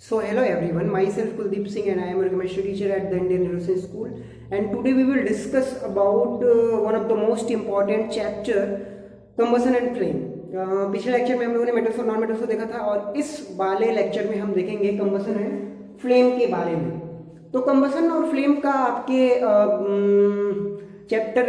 So hello everyone, myself Kuldeep Singh and I am a chemistry teacher at the Indian University School, and today we will discuss about one of the most important chapter combustion and flame. पिछले lecture में हम लोगों ने metals और non metals को देखा था और इस वाले लेक्चर में हम देखेंगे कंबसन एंड फ्लेम के बारे में। तो कंबसन और फ्लेम का आपके चैप्टर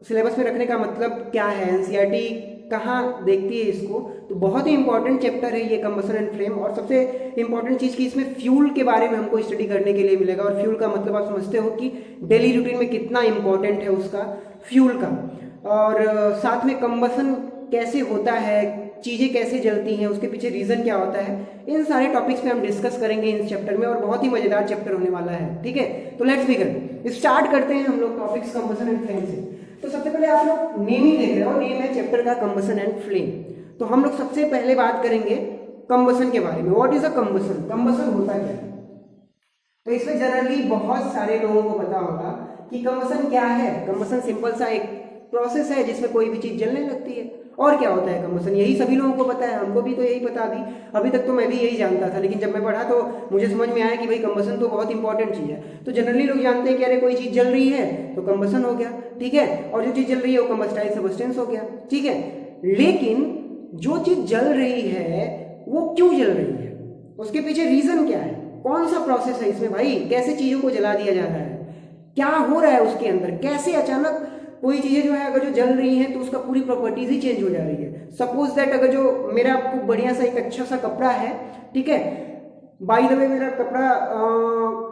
सिलेबस में रखने का मतलब क्या है, एनसीईआरटी कहाँ देखती है इसको, तो बहुत ही इंपॉर्टेंट चैप्टर है ये कंबसन एंड फ्लेम। और सबसे इंपॉर्टेंट चीज़ कि इसमें फ्यूल के बारे में हमको स्टडी करने के लिए मिलेगा, और फ्यूल का मतलब आप समझते हो कि डेली रूटीन में कितना इंपॉर्टेंट है उसका फ्यूल का, और साथ में कंबसन कैसे होता है, चीज़ें कैसे जलती हैं, उसके पीछे रीज़न क्या होता है, इन सारे टॉपिक्स पे हम डिस्कस करेंगे इस चैप्टर में, और बहुत ही मज़ेदार चैप्टर होने वाला है। ठीक है, तो लेट्स बिगिन, स्टार्ट करते हैं हम लोग टॉपिक्स कंबसन एंड फ्लेम से। तो सबसे पहले आप लोग नेम ही देख रहे हो, नेम है चैप्टर का कंबसन एंड फ्लेम। तो हम लोग सबसे पहले बात करेंगे कंबसन के बारे में। What is a combustion? Combustion होता क्या है? तो इसमें जनरली बहुत सारे लोगों को पता होगा कि कंबसन क्या है। कंबसन सिंपल सा एक प्रोसेस है जिसमें कोई भी चीज जलने लगती है। और क्या होता है कंबसन? यही सभी लोगों को पता है, हमको भी तो यही पता। अभी तक तो मैं भी यही जानता था, लेकिन जब मैं पढ़ा तो मुझे समझ में आया कि भाई कंबसन तो बहुत इंपॉर्टेंट चीज है। तो जनरली लोग जानते हैं कि अरे कोई चीज जल रही है तो कंबसन हो गया, ठीक है, और जो चीज जल रही है वो कंबस्टाइल सबस्टेंस हो गया, ठीक है। लेकिन जो चीज जल रही है वो क्यों जल रही है, उसके पीछे रीजन क्या है, कौन सा प्रोसेस है इसमें भाई, कैसे चीजों को जला दिया जा रहा है, क्या हो रहा है उसके अंदर, कैसे अचानक कोई चीजें जो है अगर जो जल रही हैं तो उसका पूरी प्रॉपर्टीज ही चेंज हो जा रही है। सपोज दैट अगर जो मेरा खूब बढ़िया सा एक अच्छा सा कपड़ा है, ठीक है, बाय द वे मेरा कपड़ा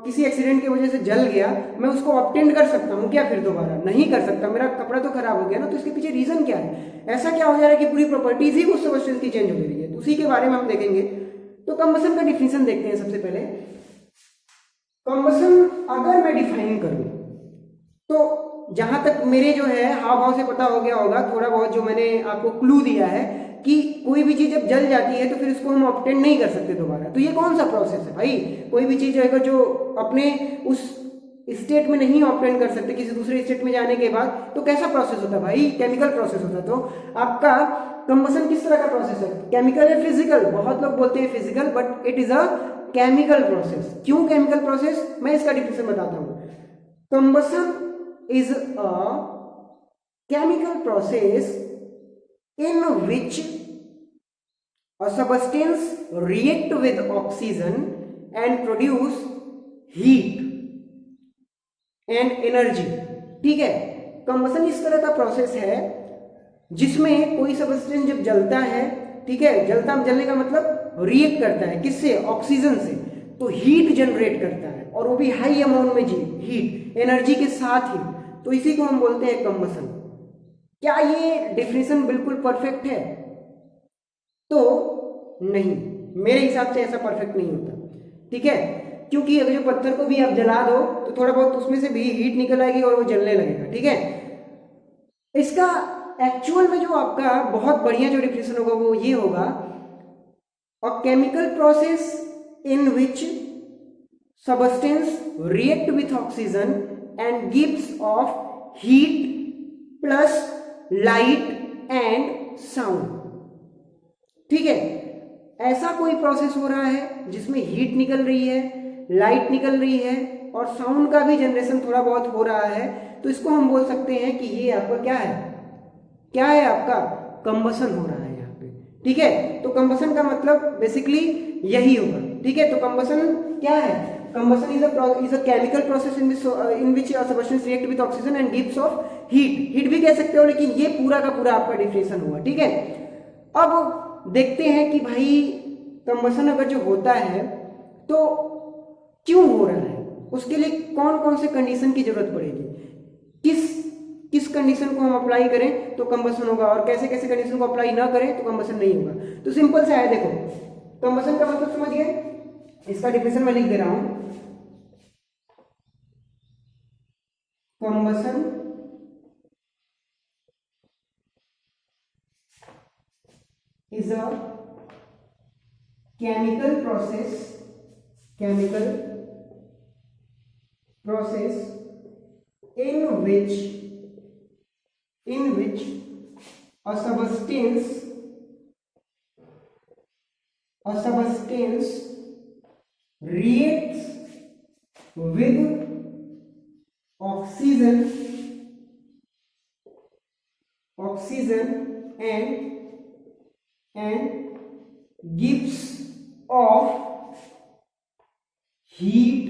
किसी एक्सीडेंट की वजह से जल गया, मैं उसको ऑब्टेन कर सकता हूँ क्या? फिर दोबारा नहीं कर सकता, मेरा कपड़ा तो खराब हो गया ना। तो इसके पीछे रीजन क्या है, ऐसा क्या हो जा रहा है कि पूरी प्रॉपर्टीज ही उस सब्सटेंस की चेंज हो रही है। तो उसी के बारे में हम देखेंगे। तो कंबसन का डिफिनेशन देखते हैं सबसे पहले। कंबसन अगर मैं डिफाइन करूं तो जहां तक मेरे जो है हाव भाव से पता हो गया होगा, थोड़ा बहुत जो मैंने आपको क्लू दिया है कि कोई भी चीज जब जल जाती है तो फिर इसको हम ऑब्टेन नहीं कर सकते दोबारा। तो ये कौन सा प्रोसेस है भाई? कोई भी चीज अगर जो अपने उस स्टेट में नहीं ऑब्टेन कर सकते किसी दूसरे स्टेट में जाने के बाद, तो कैसा प्रोसेस होता है भाई? केमिकल प्रोसेस होता है। तो आपका कंबसन किस तरह का प्रोसेस है? केमिकल या फिजिकल? बहुत लोग बोलते हैं physical, but it is a chemical process. क्यों केमिकल प्रोसेस? मैं इसका डिफिनेशन बताता हूं। Combustion is a chemical process in which a substance react with oxygen and produce heat and energy। ठीक है, कंबसन इस तरह का प्रोसेस है जिसमें कोई सब्सटेंस जब जलता है, ठीक है, जलने का मतलब रिएक्ट करता है किससे? ऑक्सीजन से, तो हीट जनरेट करता है, और वो भी हाई अमाउंट में हीट एनर्जी के साथ ही। तो इसी को हम बोलते हैं कंबसन। क्या ये डिफिनेशन बिल्कुल परफेक्ट है? तो नहीं, मेरे हिसाब से ऐसा परफेक्ट नहीं होता, ठीक है, क्योंकि अगर जो पत्थर को भी आप जला दो तो थोड़ा बहुत उसमें से भी हीट निकल आएगी और वो जलने लगेगा, ठीक है। इसका एक्चुअल में जो आपका बहुत बढ़िया जो डिफिनेशन होगा वो ये होगा, a chemical process in which substance react with oxygen and gives off heat plus light and sound। ठीक है, ऐसा कोई प्रोसेस हो रहा है जिसमें हीट निकल रही है, लाइट निकल रही है, और साउंड का भी जनरेशन थोड़ा बहुत हो रहा है। तो इसको हम बोल सकते हैं कि ये आपका क्या है? क्या है आपका? कंबसन हो रहा है यहाँ पे, ठीक है। तो कंबसन का मतलब बेसिकली यही होगा, ठीक है। तो कंबसन क्या है? Combustion is a chemical process in which a substance react with oxygen and gives off heat। Heat भी कह सकते हो, लेकिन ये पूरा का पूरा आपका डिफिनेशन हुआ, ठीक है। अब देखते हैं कि भाई कंबसन अगर जो होता है तो क्यों हो रहा है, उसके लिए कौन कौन से कंडीशन की जरूरत पड़ेगी, किस कंडीशन को हम अप्लाई करें तो कंबसन होगा, और कैसे कैसे कंडीशन को अप्लाई ना करें तो कंबसन नहीं होगा। तो सिंपल सा है, देखो कंबसन का मतलब समझ गए, इसका डिफिनेशन मैं लिख दे रहा हूं। Combustion is a chemical process in which a substance a substance reacts with oxygen and gives off heat,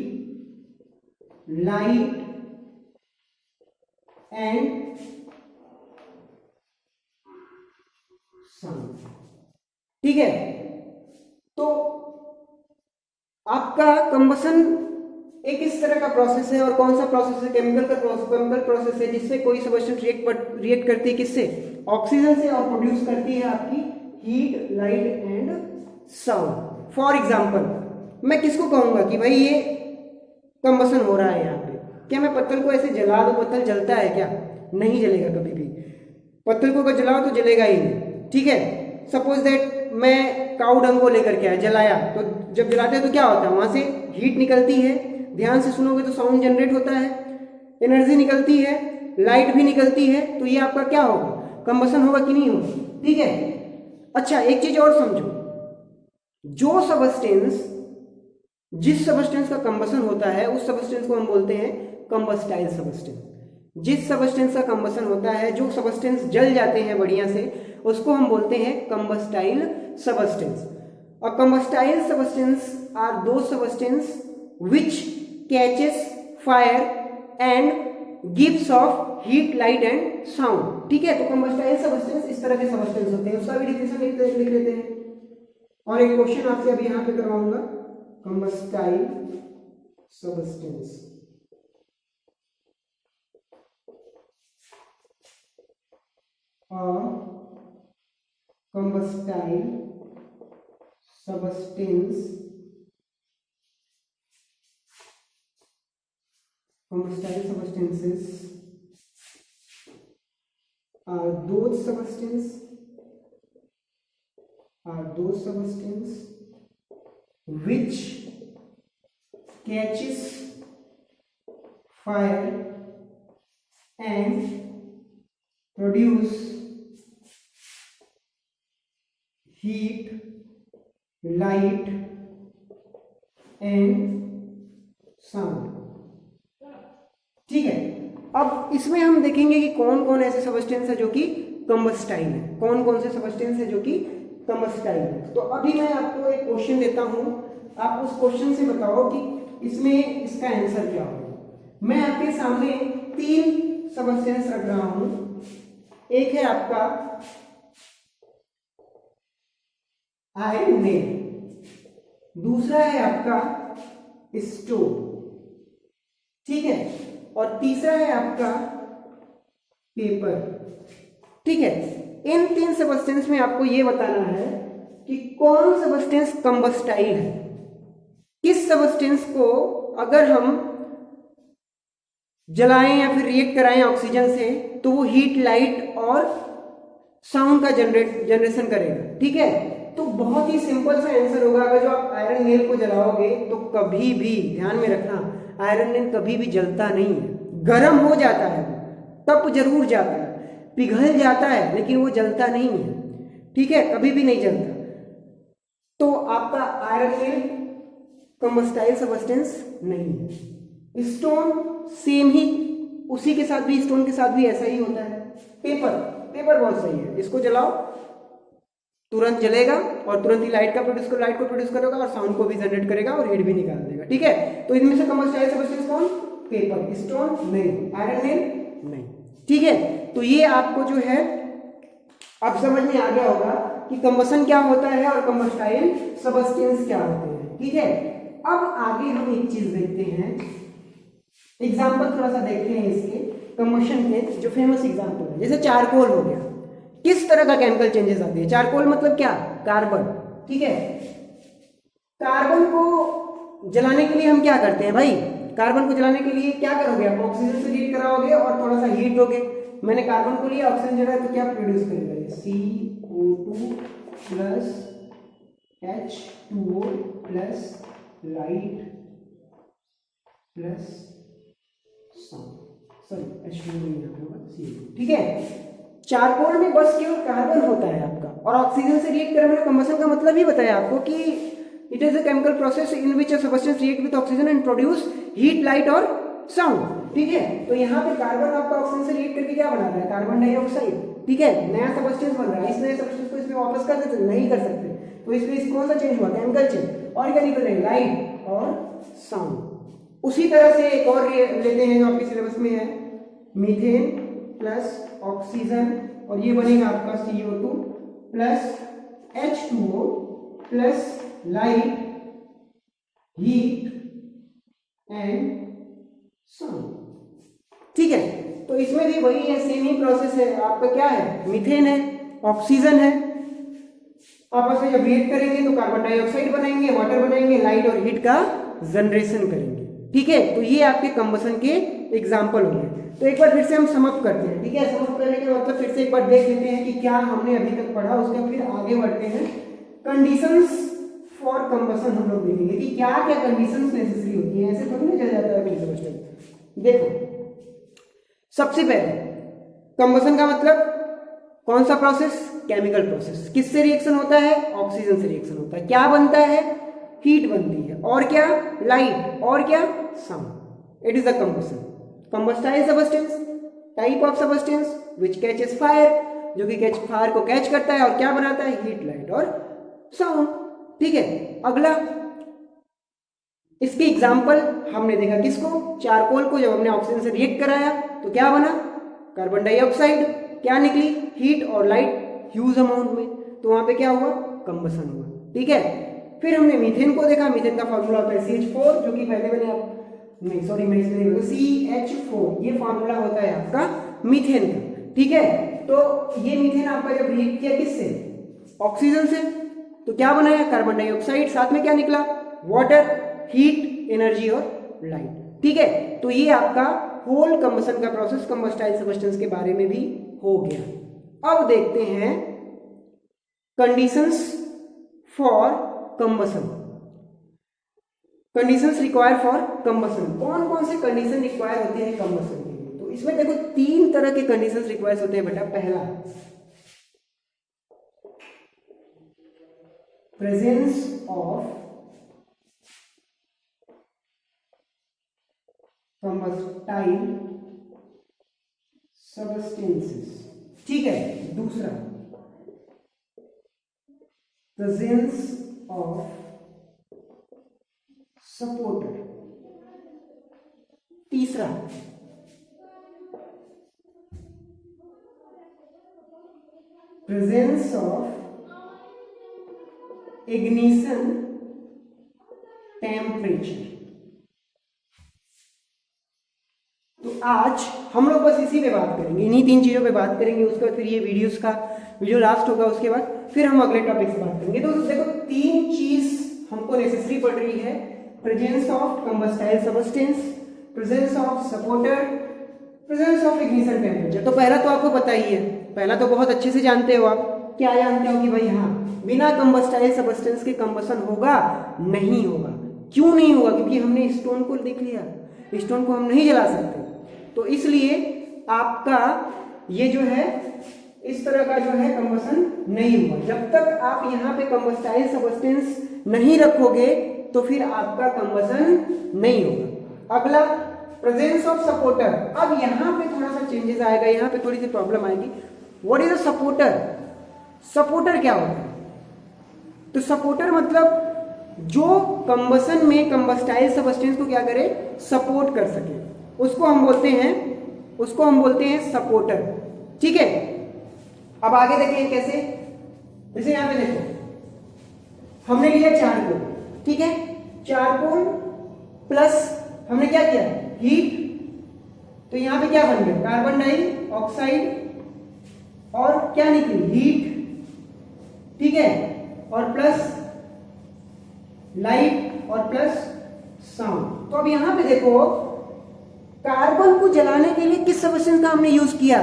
light and sound। ठीक है, तो आपका कंबसन एक इस तरह का प्रोसेस है। और कौन सा प्रोसेस है? केमिकल प्रोसेस है, जिससे कोई सब्सटेंस रिएक्ट करती है किससे? ऑक्सीजन से, और प्रोड्यूस करती है आपकी heat, light and sound. For example मैं किसको कहूंगा कि भाई ये कंबसन हो रहा है यहाँ पे? क्या मैं पत्थर को ऐसे जला दूं? पत्थर जलता है क्या? नहीं जलेगा कभी भी। पत्थर को अगर जलाओ तो जलेगा ही नहीं। ठीक है, सपोज दैट मैं काऊ डंग को लेकर के आया, जलाया, तो जब जलाते हैं तो क्या होता है? वहां से हीट निकलती है, ध्यान से सुनोगे तो साउंड जनरेट होता है, एनर्जी निकलती है, लाइट भी निकलती है, तो ये आपका क्या होगा? कंबसन होगा कि नहीं होगा? ठीक है। अच्छा, एक चीज और समझो, जो सबस्टेंस, जिस सबस्टेंस का कंबसन होता है उस सबस्टेंस को हम बोलते हैं कंबस्टाइल सबस्टेंस। जिस सबस्टेंस का कंबसन होता है, जो सबस्टेंस जल जाते हैं बढ़िया से, उसको हम बोलते हैं कंबस्टाइल सबस्टेंस। और कंबस्टाइल सबस्टेंस आर दो substance which catches fire and gives off heat, light and sound। ठीक है, तो कंबस्टाइल सबस्टेंस इस तरह के सबस्टेंस होते हैं, उसका भी डिफिनेशन लिख लेते हैं। और एक क्वेश्चन आपसे अभी यहां पे करवाऊंगा, combustible substance. Combustible substance Combustible substances are those substances which catches fire and produce heat, light and sound। ठीक है, अब इसमें हम देखेंगे कि कौन कौन ऐसे सबस्टेंस है जो कि कंबस्टाइल है, कौन कौन से सबस्टेंस है जो कि कंबस्टाइल है। तो अभी मैं आपको एक क्वेश्चन देता हूं, आप उस क्वेश्चन से बताओ कि इसमें इसका आंसर क्या होगा। मैं आपके सामने 3 सबस्टेंस रख रहा हूं। एक है आपका आयरन नेल, दूसरा है आपका स्टोन, ठीक है, और तीसरा है आपका पेपर। ठीक है, इन 3 सबस्टेंस में आपको यह बताना है कि कौन सबस्टेंस कंबस्टाइल है। किस सबस्टेंस को अगर हम जलाएं या फिर रिएक्ट कराएं ऑक्सीजन से तो वो हीट, लाइट और साउंड का जनरेशन करेगा। ठीक है, तो बहुत ही सिंपल सा आंसर होगा। अगर जो आप आयरन नेल को जलाओगे तो कभी भी ध्यान में रखना, आयरन नेल कभी भी जलता नहीं है, गर्म हो जाता है, तप जरूर जाता है, पिघल जाता है, लेकिन वो जलता नहीं है। ठीक है, कभी भी नहीं जलता। तो आपका आयरन नेल कंबस्टाइल सबस्टेंस नहीं है। स्टोन सेम ही, उसी के साथ भी, स्टोन के साथ भी ऐसा ही होता है। पेपर बहुत सही है, इसको जलाओ तुरंत जलेगा और तुरंत ही लाइट को प्रोड्यूस करेगा और साउंड को भी जनरेट करेगा और हीट भी निकाल देगा। ठीक है, तो इनमें से कंबस्टाइल सबस्टेंस कौन? पेपर। स्टोन नहीं, आयरन नेल नहीं। ठीक है, तो ये आपको जो है अब समझ में आ गया होगा कि कंबसन क्या होता है और कंबस्टाइल सबस्टेंस क्या होते हैं। ठीक है, अब आगे हम एक चीज देखते हैं, एग्जाम्पल थोड़ा सा देखते हैं इसके कंबशन के, जो फेमस एग्जाम्पल है, जैसे चारकोल हो गया। किस तरह का केमिकल चेंजेस आती है? चारकोल मतलब क्या? कार्बन। ठीक है, कार्बन को जलाने के लिए हम क्या करते हैं भाई? कार्बन को जलाने के लिए क्या करोगे आप? ऑक्सीजन से हीट कराओगे और थोड़ा सा हीट दोगे। मैंने कार्बन को लिया, ऑक्सीजन जलाया, तो क्या प्रोड्यूस करेगा? CO2 plus H2O plus light plus sound. Sorry, H2O नहीं होगा, CO2। ठीक है, चारकोल में बस केवल कार्बन होता है आपका, और ऑक्सीजन से रिएक्ट करने में कंबसन का मतलब ही बताया आपको कि it is a chemical process in which a substance react with oxygen and produce heat, light और साउंड। ठीक है, तो यहाँ पे कार्बन आपका ऑक्सीजन से रिएक्ट करके क्या बनाता है, कार्बन डाइऑक्साइड। ठीक है, नया सब्सटेंस बन रहा है, इस नए सब्सटेंस को इसमें वापस कर देते नहीं कर सकते, तो इसमें कौन सा चेंज हुआ, केमिकल चेंज, और क्या निकल रहे हैं, लाइट और साउंड। उसी तरह से एक और लेते हैं जो आपके सिलेबस में है, मीथेन प्लस ऑक्सीजन, और ये बनेगा आपका CO2 plus H2O plus light, heat and sound. ठीक है, तो इसमें भी वही है, सेम ही प्रोसेस है। आपका क्या है, मीथेन है, ऑक्सीजन है, आपस में जब रिएक्ट करेंगे तो कार्बन डाइऑक्साइड बनाएंगे, वाटर बनाएंगे, लाइट और हीट का जनरेशन करेंगे। ठीक है, तो ये आपके कंबसन के एग्जाम्पल हो गए। तो एक बार फिर से हम समअप करते हैं। ठीक है, समअप करने के मतलब फिर से एक बार देख लेते हैं कि क्या हमने अभी तक पढ़ा, उसके फिर आगे बढ़ते हैं। कंडीशंस फॉर कंबसन हम लोग देखेंगे कि क्या क्या कंडीशंस नेसेसरी होती है, ऐसे थोड़ी ना चल जाता है अगले सेमेस्टर। देखो, सबसे पहले कंबसन का मतलब कौन सा प्रोसेस, केमिकल प्रोसेस। किससे रिएक्शन होता है, ऑक्सीजन से रिएक्शन होता है। क्या बनता है, हीट बनती है, और क्या, लाइट, और क्या, sound. It is a combustion. Combustible substance, type of substance which catches fire, जो कि फायर को कैच करता है और क्या बनाता है, हीट, लाइट और साउंड। ठीक है, अगला इसके एग्जाम्पल हमने देखा किसको, चारकोल को। जब हमने ऑक्सीजन से रिएक्ट कराया तो क्या बना, कार्बन डाइऑक्साइड, क्या निकली, हीट और लाइट ह्यूज अमाउंट में, तो वहां पे क्या हुआ, कंबसन हुआ। ठीक है, फिर हमने मीथेन को देखा। मीथेन का फॉर्मूला होता है CH4, जो कि पहले मैंने आप नहीं सॉरी मैं इसमें CH4, ये फॉर्मूला होता है आपका मीथेन का। ठीक है, तो ये मीथेन आपका जब रिएक्ट किया किससे, ऑक्सीजन से, तो क्या बनाया, कार्बन डाइऑक्साइड, साथ में क्या निकला, वाटर, हीट, एनर्जी और लाइट। ठीक है, तो ये आपका होल कंबसन का प्रोसेस कंबस्टाइल सबस्टेंस के बारे में भी हो गया। अब देखते हैं conditions for combustion. Conditions require for combustion, कौन कौन से कंडीशन रिक्वायर होते हैं कंबसन के लिए। तो इसमें देखो 3 तरह के कंडीशंस रिक्वायर होते हैं बेटा। पहला, प्रेजेंस ऑफ कंबस्टाइल सबस्टेंसेस। ठीक है, दूसरा, प्रेजेंस ऑफ सपोर्टर। तीसरा, प्रेजेंस ऑफ इग्निशन टेम्परेचर। तो आज हम लोग बस इसी पे बात करेंगे, इन्हीं 3 चीजों पे बात करेंगे। उसके बाद फिर ये वीडियो लास्ट होगा, उसके बाद फिर हम अगले टॉपिक से बात करेंगे। तो देखो 3 चीज हमको नेसेसरी पड़ रही है, presence of combustible substance, presence of supporter, presence of ignition temperature. तो पहला तो आपको पता ही है, पहला तो बहुत अच्छे से जानते हो आप। क्या जानते हो कि भाई हाँ, बिना कंबस्टाइल सबस्टेंस के कंबसन होगा, नहीं होगा। क्यों नहीं होगा, क्योंकि हमने स्टोन को देख लिया, स्टोन को हम नहीं जला सकते, तो इसलिए आपका ये जो है इस तरह का जो है कंबसन नहीं हुआ। जब तक आप यहाँ पे कंबस्टाइल सबस्टेंस नहीं रखोगे तो फिर आपका कंबसन नहीं होगा। अगला, प्रेजेंस ऑफ सपोर्टर। अब यहाँ पे थोड़ा सा चेंजेस आएगा, यहाँ पे थोड़ी सी प्रॉब्लम आएगी। What is a supporter, supporter क्या होता है, तो सपोर्टर मतलब जो कंबसन में कंबस्टाइल सबस्टेंस को क्या करे, सपोर्ट कर सके, उसको हम बोलते हैं सपोर्टर। ठीक है, अब आगे देखिए कैसे। जैसे यहां पे देखो, हमने लिया चारकोल। ठीक है, चारकोल प्लस हमने क्या किया, हीट, तो यहां पे क्या बन गया, कार्बन डाइऑक्साइड और क्या निकली, हीट। ठीक है, और प्लस लाइट और प्लस साउंड। तो अब यहां पे देखो, कार्बन को जलाने के लिए किस सबस्टेंस का हमने यूज किया,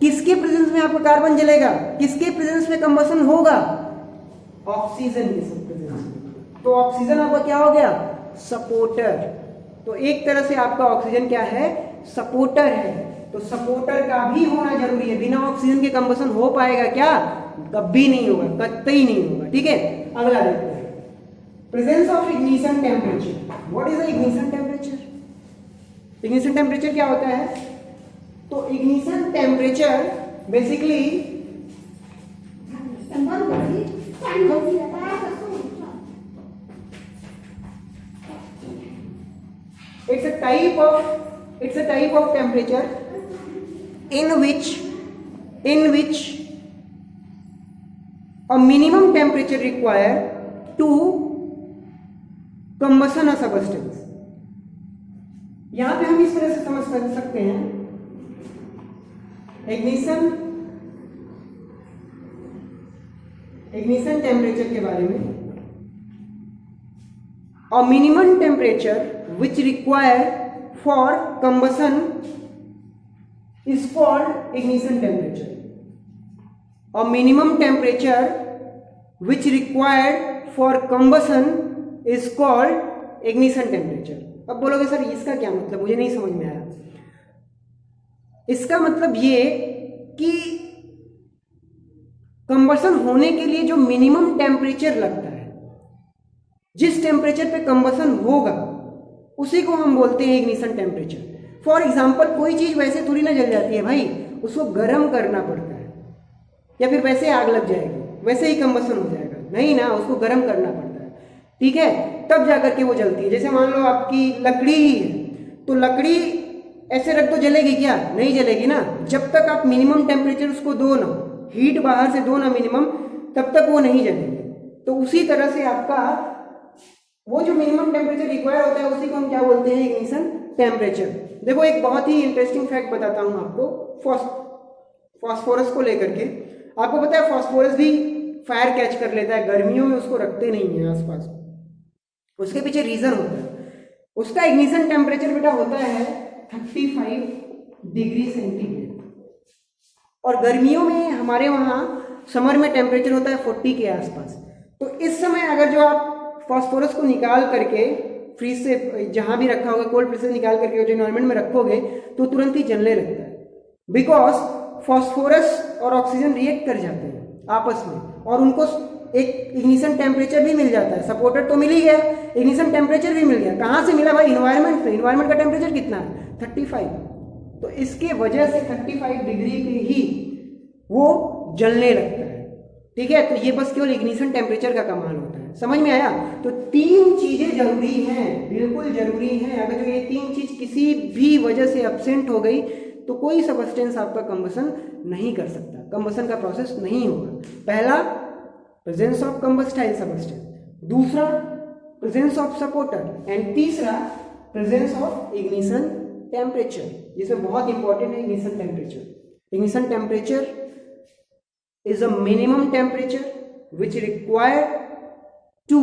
किसके प्रेजेंस में आपका कार्बन जलेगा, किसके प्रेजेंस में कंबसन होगा, ऑक्सीजन के प्रेजेंस में। तो ऑक्सीजन आपका क्या हो गया, सपोर्टर। तो एक तरह से आपका ऑक्सीजन क्या है, सपोर्टर है। तो सपोर्टर का भी होना जरूरी है। बिना ऑक्सीजन के कंबसन हो पाएगा क्या? कभी नहीं होगा, कतई नहीं होगा। ठीक है, अगला देखते हैं, presence of ignition temperature. What is the ignition temperature? Ignition temperature क्या होता है? तो ignition temperature basically it's a type of temperature in which a minimum temperature required to combustion a substance। यहां पे हम इस तरह से समझ सकते हैं, इग्निशन टेम्परेचर के बारे में, a minimum temperature which required for combustion is called ignition temperature। A minimum temperature which required for combustion is called ignition temperature। अब बोलोगे सर इसका क्या मतलब, मुझे नहीं समझ में आया। इसका मतलब ये कि कंबसन होने के लिए जो मिनिमम टेम्परेचर लगता है, जिस टेम्परेचर पे कंबसन होगा उसी को हम बोलते हैं इग्निशन टेम्परेचर। फॉर एग्जांपल कोई चीज वैसे थोड़ी ना जल जाती है भाई, उसको गर्म करना पड़ता है, या फिर वैसे आग लग जाएगी, वैसे ही कंबसन हो जाएगा, नहीं ना, उसको गर्म करना पड़ता है। ठीक है, तब जाकर के वो जलती है। जैसे मान लो आपकी लकड़ी ही है, तो लकड़ी ऐसे रख दो, जलेगी क्या? नहीं जलेगी ना। जब तक आप मिनिमम टेम्परेचर उसको दो ना, हीट बाहर से दो ना मिनिमम, तब तक वो नहीं जलेगी। तो उसी तरह से आपका वो जो मिनिमम टेम्परेचर रिक्वायर होता है उसी को हम क्या बोलते हैं? Ignition temperature. देखो एक बहुत ही इंटरेस्टिंग फैक्ट बताता हूं आपको फास्फोरस को लेकर के। आपको पता है फास्फोरस भी फायर कैच कर लेता है, गर्मियों में उसको रखते नहीं है आसपास। उसके पीछे रीजन होता है, उसका इग्निशन टेम्परेचर बेटा होता है 35 डिग्री सेंटीग्रेड, और गर्मियों में हमारे वहां समर में टेम्परेचर होता है 40 के आसपास। तो इस समय अगर जो आप फास्फोरस को निकाल करके फ्रीज से जहां भी रखा होगा, कोल्ड फ्रीज से निकाल करके जो एनवायरमेंट में रखोगे तो तुरंत ही जलने लगता है, बिकॉज फास्फोरस और ऑक्सीजन रिएक्ट कर जाते हैं आपस में, और उनको एक इग्निशन टेम्परेचर भी मिल जाता है। सपोर्टर तो मिल ही गया, इग्निशन टेम्परेचर भी मिल गया। कहां से मिला भाई? इन्वायरमेंट से। इन्वायरमेंट का टेम्परेचर कितना है? 35। तो इसके वजह से 35 डिग्री पे ही वो जलने लगता है। ठीक है, तो ये बस केवल इग्निशन टेम्परेचर का कमाल होता है। समझ में आया? तो तीन चीजें जरूरी हैं, बिल्कुल जरूरी हैं। अगर जो ये तीन चीज किसी भी वजह से एब्सेंट हो गई तो कोई सबस्टेंस आपका कंबसन नहीं कर सकता, कंबसन का प्रोसेस नहीं होगा। पहला, प्रेजेंस ऑफ कंबस्टाइल सबस्टेंस, दूसरा प्रेजेंस ऑफ सपोर्टर, एंड तीसरा प्रेजेंस ऑफ इग्निशन टेम्परेचर। जिसमें बहुत इंपॉर्टेंट है ignition temperature. Ignition temperature is a minimum temperature which required to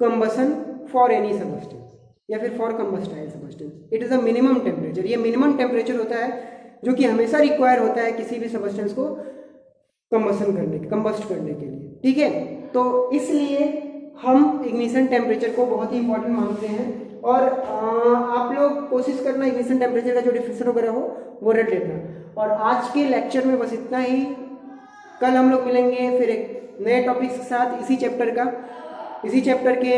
combustion for any substance या फिर for combustile substance। it is a minimum temperature। ये minimum temperature होता है जो कि हमेशा रिक्वायर होता है किसी भी सबस्टेंस को कंबस्ट करने के लिए। ठीक है, तो इसलिए हम इग्निशन टेम्परेचर को बहुत ही इंपॉर्टेंट मानते हैं। और आप लोग कोशिश करना इग्निशन टेम्परेचर का जो डिफिनेशन वगैरह हो वो रट लेना। और आज के लेक्चर में बस इतना ही। कल हम लोग मिलेंगे फिर एक नए टॉपिक के साथ, इसी चैप्टर के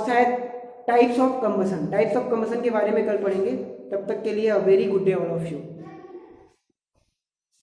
शायद टाइप्स ऑफ कंबसन के बारे में कल पढ़ेंगे। तब तक के लिए a very good day all of you.